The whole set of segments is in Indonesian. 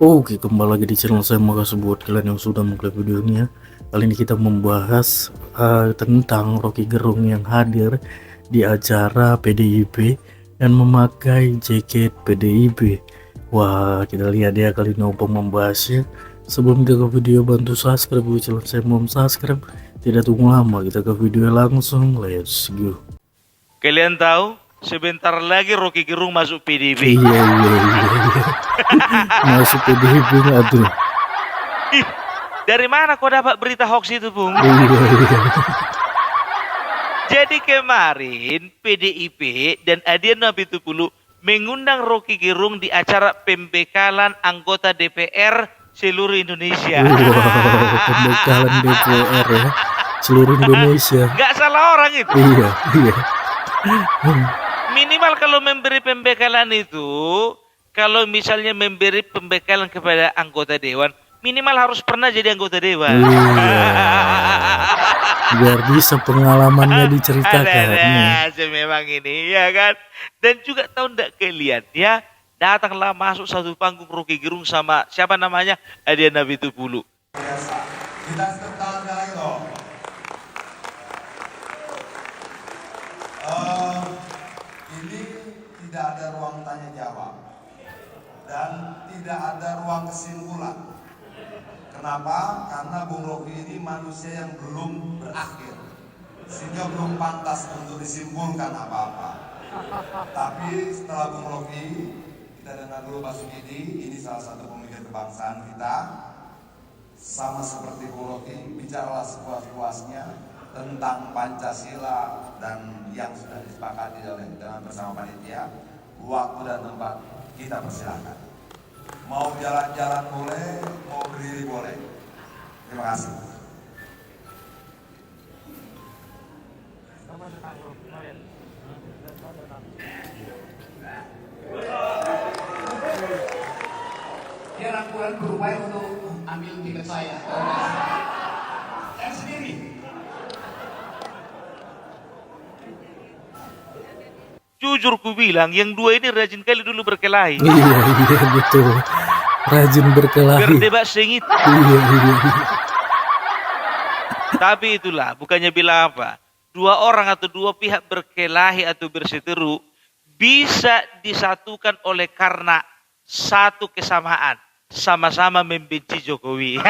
Oke, kembali lagi di channel saya. Makasih buat kalian yang sudah mengklik video ini ya. Kali ini kita membahas tentang Rocky Gerung yang hadir di acara PDIP dan memakai jaket PDIP. Wah, kita lihat ya kali ini Opung membahasnya. Sebelum kita ke video, bantu subscribe di channel saya. Belum subscribe, tidak tunggu lama, kita ke video langsung. Let's go. Kalian tahu, sebentar lagi Rocky Gerung masuk PDIP. Iya. Masuk PDIP nggak tuh? Ih, dari mana kau dapat berita hoax itu, Bung? Iya. Jadi kemarin PDIP dan Adian Napitupulu mengundang Rocky Gerung di acara pembekalan anggota DPR seluruh Indonesia. Wow, pembekalan DPR ya, seluruh Indonesia. Nggak salah orang itu. Iya. Minimal kalau memberi pembekalan itu, kalau misalnya memberi pembekalan kepada anggota dewan, minimal harus pernah jadi anggota dewan. Iya. Biar bisa pengalamannya diceritakan. Memang ini ya kan. Dan juga tahu enggak kalian ya, datanglah masuk satu panggung Rocky Gerung sama siapa namanya, Adian Napitupulu. Kita tepuk lagi dong. Ini tidak ada ruang tanya jawab dan tidak ada ruang kesimpulan. Kenapa? Karena Bung Rocky ini manusia yang belum berakhir, sehingga belum pantas untuk disimpulkan apa-apa. Tapi setelah Bung Rocky, kita dengar dulu Pak Sukidi, ini salah satu pemikir kebangsaan kita. Sama seperti Bung Rocky, bicaralah sepuas-puasnya tentang Pancasila dan yang sudah disepakati dengan bersama panitia. Waktu dan tempat kita persilakan. Mau jalan-jalan boleh, mau berdiri boleh. Terima kasih. Dia ragu-ragu berupaya untuk ambil tiket saya. Saya sendiri. Jujur ku bilang, yang dua ini rajin kali dulu berkelahi. Iya betul. Rajin berkelahi. Berdebat sengit. Iya. Tapi itulah, bukannya bilang apa, dua orang atau dua pihak berkelahi atau berseteru bisa disatukan oleh karena satu kesamaan, sama-sama membenci Jokowi.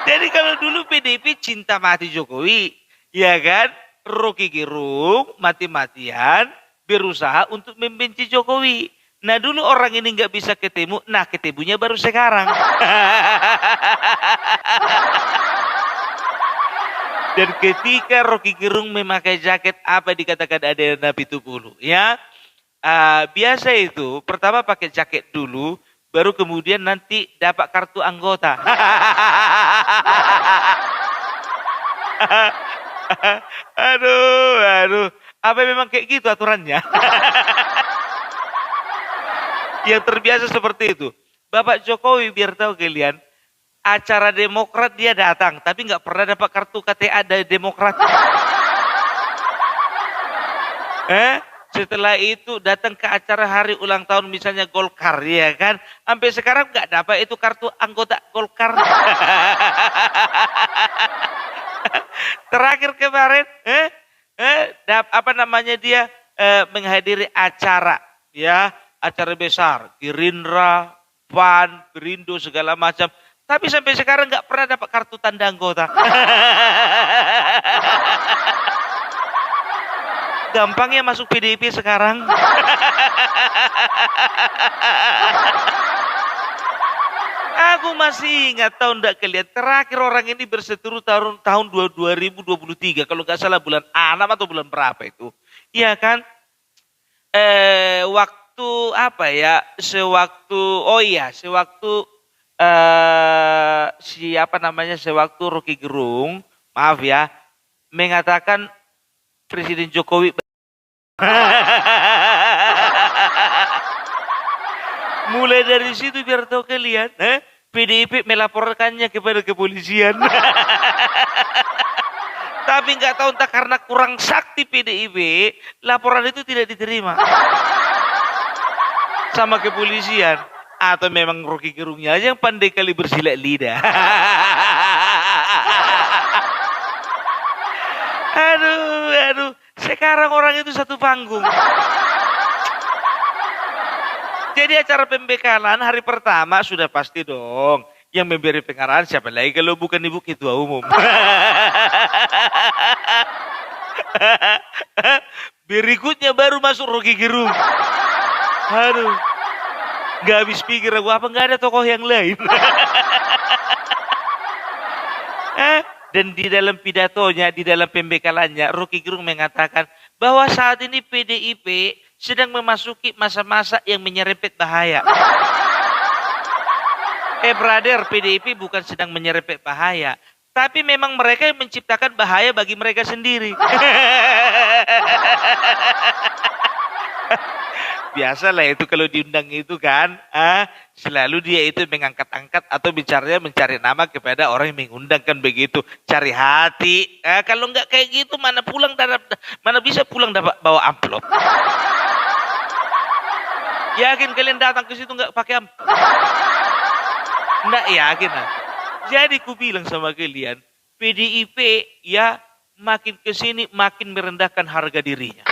Jadi kalau dulu PDIP cinta mati Jokowi, ya kan, Rocky Gerung mati-matian berusaha untuk membenci Jokowi. Nah dulu orang ini nggak bisa ketemu, nah ketemunya baru sekarang. Dan ketika Rocky Gerung memakai jaket apa dikatakan Adian Napitupulu, ya biasa itu pertama pakai jaket dulu, baru kemudian nanti dapat kartu anggota. Aduh, apa memang kayak gitu aturannya? Yang terbiasa seperti itu. Bapak Jokowi biar tahu kalian, acara Demokrat dia datang, tapi nggak pernah dapat kartu KTA dari Demokrat. Setelah itu datang ke acara hari ulang tahun misalnya Golkar, ya kan? Sampai sekarang nggak dapat itu kartu anggota Golkar. Terakhir kemarin, apa namanya dia menghadiri acara, ya acara besar, Gerindra, PAN, Perindo segala macam. Tapi sampai sekarang nggak pernah dapat kartu tanda anggota. Gampangnya masuk PDIP sekarang. Aku masih ingat tahun enggak kalian terakhir orang ini berseteru tahun 2023 kalau nggak salah bulan 6 atau bulan berapa itu. Iya kan? Waktu apa ya? Sewaktu siapa namanya? Sewaktu Rocky Gerung, maaf ya, mengatakan Presiden Jokowi mulai dari situ biar tahu kalian, PDIP melaporkannya kepada kepolisian. Tapi nggak tahu entah karena kurang sakti PDIP, laporan itu tidak diterima. sama kepolisian. Atau memang Rocky Gerungnya aja yang pandai kali bersilat lidah. Aduh. Sekarang orang itu satu panggung. Jadi acara pembekalan hari pertama sudah pasti dong. Yang memberi pengarahan siapa lagi kalau bukan Ibu Ketua Umum. Berikutnya baru masuk Rocky Gerung. Aduh. Gak habis pikir aku apa gak ada tokoh yang lain. Dan di dalam pidatonya, di dalam pembekalannya, Rocky Gerung mengatakan bahwa saat ini PDIP sedang memasuki masa-masa yang menyerempet bahaya. Brother, PDIP bukan sedang menyerempet bahaya. Tapi memang mereka yang menciptakan bahaya bagi mereka sendiri. Biasalah itu kalau diundang itu kan, selalu dia itu mengangkat-angkat atau bicaranya mencari nama kepada orang yang mengundang kan begitu, cari hati. Kalau nggak kayak gitu mana bisa pulang dapat bawa amplop. Yakin kalian datang ke situ nggak pakai amplop? Nggak yakin aku. Jadi ku bilang sama kalian, PDIP ya makin kesini makin merendahkan harga dirinya.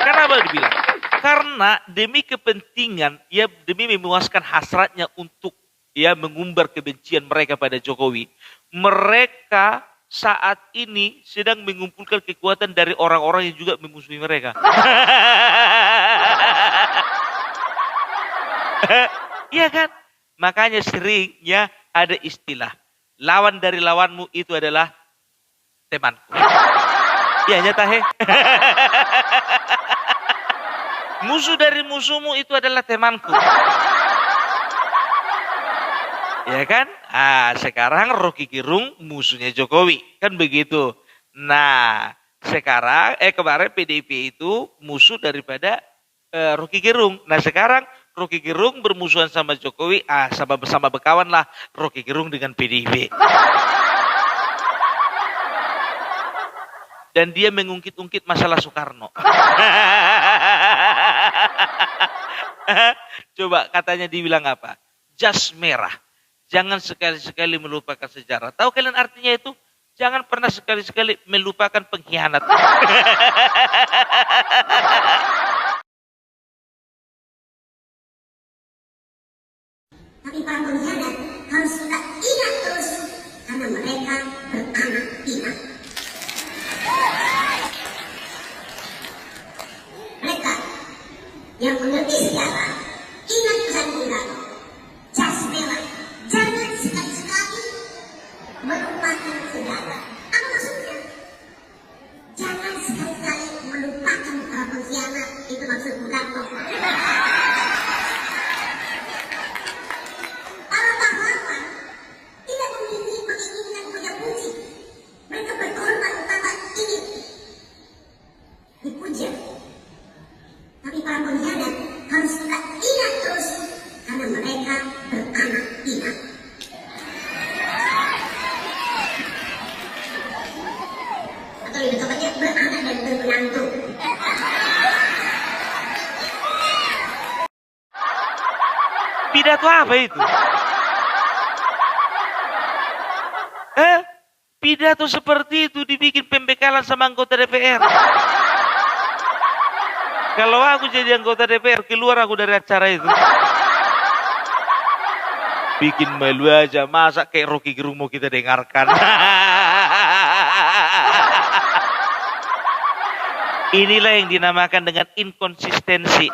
Kenapa dibilang? Karena demi kepentingan, ya demi memuaskan hasratnya untuk ya mengumbar kebencian mereka pada Jokowi, mereka saat ini sedang mengumpulkan kekuatan dari orang-orang yang juga memusuhi mereka. Iya kan? Makanya sering ya ada istilah, lawan dari lawanmu itu adalah temanku. Iya nyata he. Musuh dari musuhmu itu adalah temanku. Ya kan? Sekarang Rocky Gerung musuhnya Jokowi. Kan begitu. Nah, sekarang kemarin PDIP itu musuh daripada Rocky Gerung. Nah, sekarang Rocky Gerung bermusuhan sama Jokowi, sama berkawan lah Rocky Gerung dengan PDIP. Dan dia mengungkit-ungkit masalah Soekarno. Coba katanya dibilang apa? Jas merah. Jangan sekali-sekali melupakan sejarah. Tahu kalian artinya itu? Jangan pernah sekali-sekali melupakan pengkhianat. Tapi para pengkhianat harus kita ingat terus karena mereka beranak pinak. Mereka yang mengerti sejarah, ingat pesan Bung Karno. Jas merah, jangan sekali-sekali melupakan sejarah. Apa maksudnya? Jangan sekali-kali melupakan para pengkhianat. Itu maksud Bung Karno. Para pahlawan tidak memiliki keinginan punya puji. Mereka berkorban utama ingin dipuja. Tapi para pengkhianat harus kita ingat terus karena mereka beranak pinak. Atau lebih tepatnya beranak dan bermenantu. Pidato apa itu? Pidato seperti itu dibikin pembekalan sama anggota DPR. Kalau aku jadi anggota DPR, keluar aku dari acara itu. Bikin malu aja, masa kayak Rocky Gerung mau kita dengarkan. Inilah yang dinamakan dengan inkonsistensi.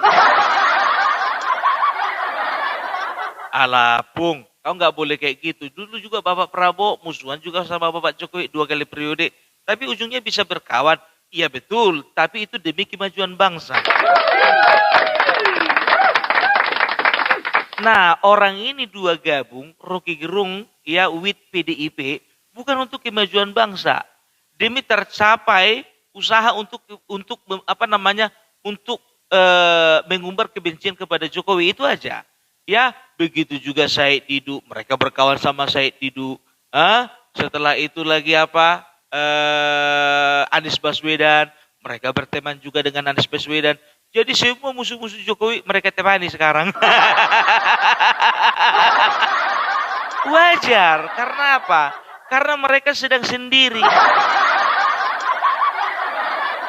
Alah, Pung, kau nggak boleh kayak gitu. Dulu juga Bapak Prabowo musuhan juga sama Bapak Jokowi 2 kali periode. Tapi ujungnya bisa berkawan. Iya betul, tapi itu demi kemajuan bangsa. Nah, orang ini dua gabung, Rocky Gerung ya with PDIP, bukan untuk kemajuan bangsa. Demi tercapai usaha untuk mengumbar kebencian kepada Jokowi itu aja. Ya, begitu juga Said Didu, mereka berkawan sama Said Didu. Setelah itu lagi apa? Anies Baswedan, mereka berteman juga dengan Anies Baswedan. Jadi semua musuh-musuh Jokowi mereka temani sekarang. Wajar, karena apa? Karena mereka sedang sendiri.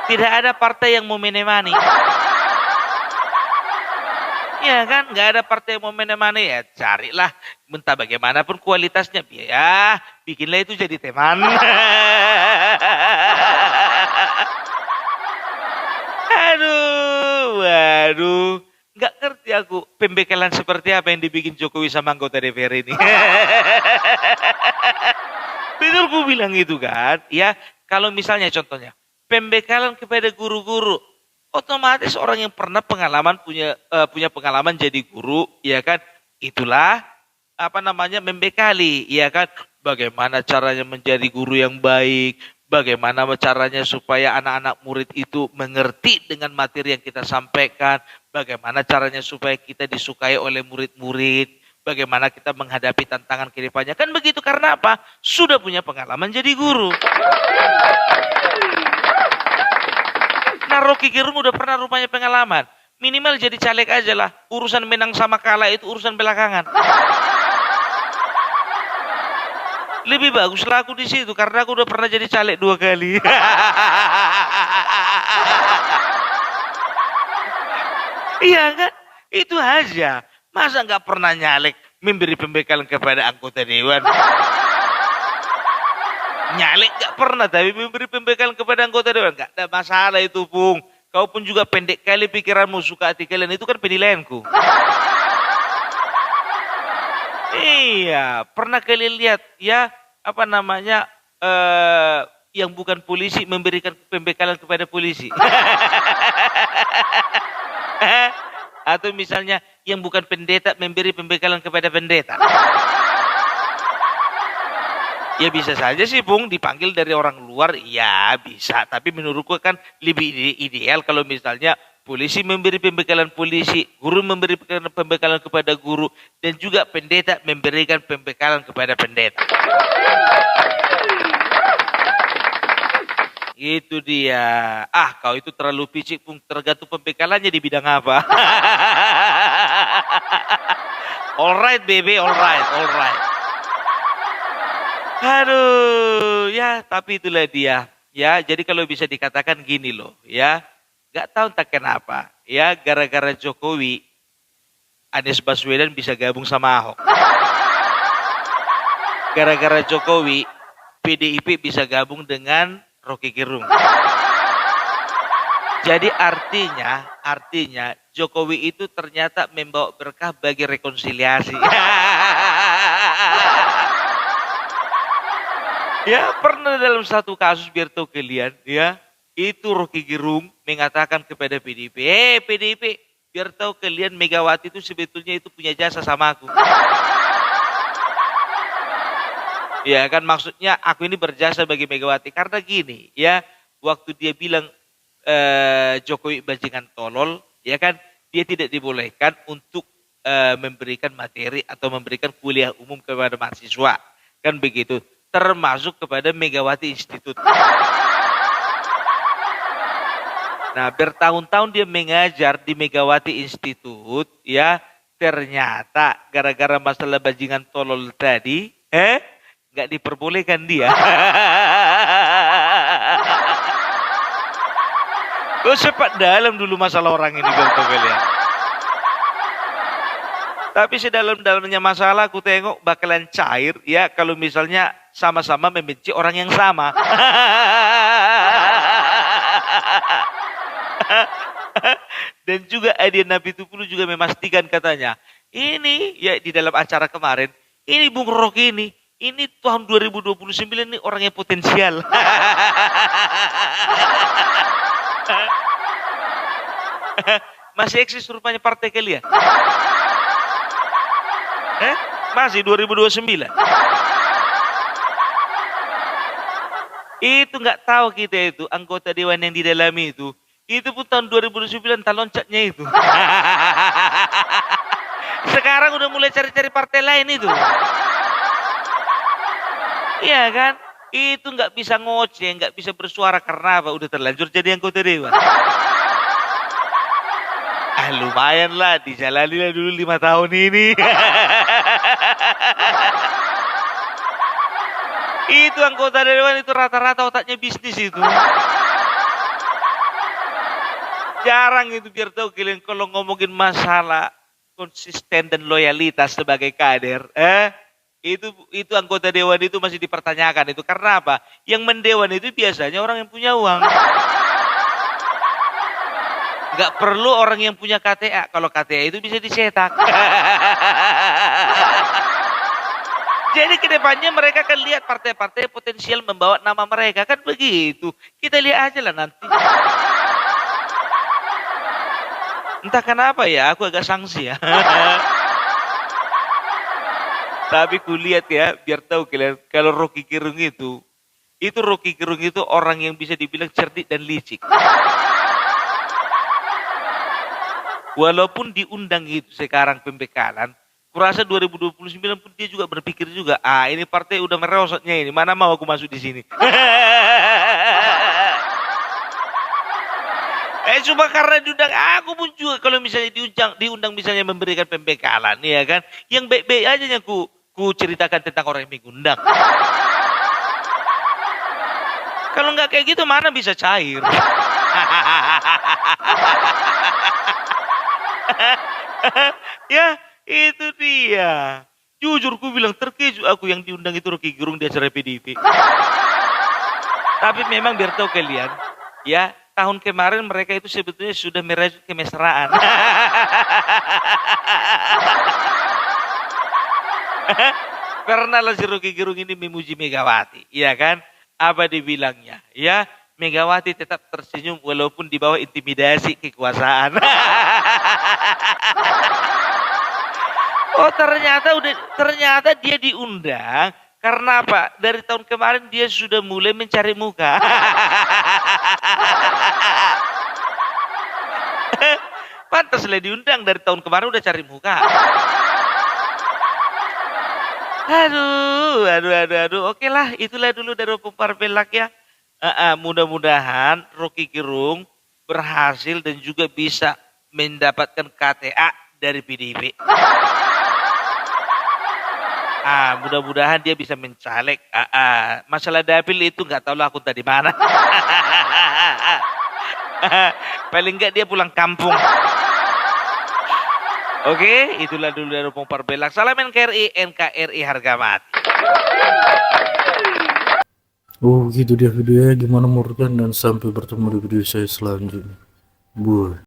Tidak ada partai yang mau menemani. Ya kan, nggak ada partai yang mau menemani, ya carilah, entah bagaimanapun kualitasnya, ya bikinlah itu jadi teman. Waduh, nggak ngerti aku pembekalan seperti apa yang dibikin Jokowi sama anggota DPR ini. Betul ku bilang itu kan, ya kalau misalnya contohnya pembekalan kepada guru-guru, otomatis orang yang pernah punya pengalaman jadi guru, ya kan, itulah membekali, ya kan, bagaimana caranya menjadi guru yang baik, bagaimana caranya supaya anak-anak murid itu mengerti dengan materi yang kita sampaikan, bagaimana caranya supaya kita disukai oleh murid-murid, bagaimana kita menghadapi tantangan kehidupannya. Kan begitu, karena apa? Sudah punya pengalaman jadi guru. Nah, Rocky Gerung udah pernah rupanya pengalaman. Minimal jadi caleg aja lah. Urusan menang sama kalah itu urusan belakangan. Lebih bagus lah aku di situ karena aku udah pernah jadi caleg 2 kali. Iya kan? Itu aja. Masa nggak pernah nyalek memberi pembekalan kepada anggota dewan? Nyalek nggak pernah, tapi memberi pembekalan kepada anggota dewan nggak ada masalah itu, Pung. Kau pun juga pendek kali pikiranmu, suka hati kalian, itu kan penilaianku. Iya, pernah kalian lihat ya yang bukan polisi memberikan pembekalan kepada polisi? Atau misalnya yang bukan pendeta memberi pembekalan kepada pendeta? Ya bisa saja sih, Bung, dipanggil dari orang luar, ya bisa. Tapi menurutku kan lebih ideal kalau misalnya polisi memberi pembekalan polisi, guru memberi pembekalan kepada guru, dan juga pendeta memberikan pembekalan kepada pendeta. Itu dia. Kau itu terlalu picik, Bung. Tergantung pembekalannya di bidang apa. Alright, baby, alright. Aduh, ya tapi itulah dia. Ya, jadi kalau bisa dikatakan gini loh, ya. Gak tahu entah kenapa, ya gara-gara Jokowi, Anies Baswedan bisa gabung sama Ahok. Gara-gara Jokowi, PDIP bisa gabung dengan Rocky Gerung. Jadi artinya Jokowi itu ternyata membawa berkah bagi rekonsiliasi. Ya, pernah dalam satu kasus, biar tahu kalian, ya, itu Rocky Gerung mengatakan kepada PDIP, PDIP, biar tahu kalian Megawati itu sebetulnya itu punya jasa sama aku. Ya kan, maksudnya aku ini berjasa bagi Megawati karena gini, ya, waktu dia bilang Jokowi bajingan tolol, ya kan, dia tidak dibolehkan untuk memberikan materi atau memberikan kuliah umum kepada mahasiswa, kan begitu. Termasuk kepada Megawati Institute. Nah, bertahun-tahun dia mengajar di Megawati Institute, ya, ternyata gara-gara masalah bajingan tolol tadi, nggak diperbolehkan dia. Kau sepak dalam dulu masalah orang ini, betul kalian. Tapi sedalam-dalamnya masalah aku tengok bakalan cair, ya, kalau misalnya sama-sama membenci orang yang sama. Dan juga Adian Napitupulu juga memastikan katanya, ini ya di dalam acara kemarin, ini Bung Rocky ini tahun 2029 ini orang yang potensial. Masih eksis rupanya partai kalian? Masih 2029. Itu nggak tahu kita itu anggota dewan yang di dalam itu pun tahun 2009 loncatnya itu. Sekarang udah mulai cari-cari partai lain itu. Iya kan? Itu nggak bisa ngoceh, nggak bisa bersuara karena apa? Udah terlanjur jadi anggota dewan. Ya lumayan lah, dijalani lah dulu 5 tahun ini. Itu anggota dewan itu rata-rata otaknya bisnis itu. Jarang itu biar tahu kalian kalau ngomongin masalah konsisten dan loyalitas sebagai kader, itu anggota dewan itu masih dipertanyakan itu karena apa? Yang mendewan itu biasanya orang yang punya uang. Nggak perlu orang yang punya KTA. Kalau KTA itu bisa dicetak. Jadi kedepannya mereka akan lihat partai-partai potensial membawa nama mereka. Kan begitu. Kita lihat aja lah nanti. Entah kenapa ya, aku agak sanksi ya. Tapi kulihat ya, biar tahu kalian. Kalau Rocky Gerung itu Rocky Gerung itu orang yang bisa dibilang cerdik dan licik. Walaupun diundang itu sekarang pembekalan, kurasa 2029 pun dia juga berpikir juga, ini partai udah merosotnya ini, mana mau aku masuk di sini. Cuma karena diundang, aku pun juga kalau misalnya diundang misalnya memberikan pembekalan, ya kan, yang baik-baik aja yang ku ceritakan tentang orang yang mengundang. Kalau nggak kayak gitu mana bisa cair. Ya, itu dia. Jujur ku bilang terkejut aku yang diundang itu Rocky Gerung di acara PDIP. Tapi memang biar tahu kalian, ya, tahun kemarin mereka itu sebetulnya sudah merajut kemesraan. Karena lah si Rocky Gerung ini memuji Megawati, ya kan? Apa dibilangnya? Ya, Megawati tetap tersenyum walaupun di bawah intimidasi kekuasaan. Oh ternyata dia diundang karena apa? Dari tahun kemarin dia sudah mulai mencari muka. Pantaslah diundang dari tahun kemarin udah cari muka. Aduh. Oke lah, itulah dulu dari Opung Parpelak ya. Mudah-mudahan Rocky Gerung berhasil dan juga bisa mendapatkan KTA dari PDIP. Mudah-mudahan dia bisa mencaleg. Masalah dapil itu nggak tahu lah aku tadi mana. Paling nggak dia pulang kampung. Oke, itulah dulu dari Opung Parpelak. Salam NKRI harga mati. Oh gitu dia videonya, gimana menurut kalian, dan sampai bertemu di video saya selanjutnya. Buat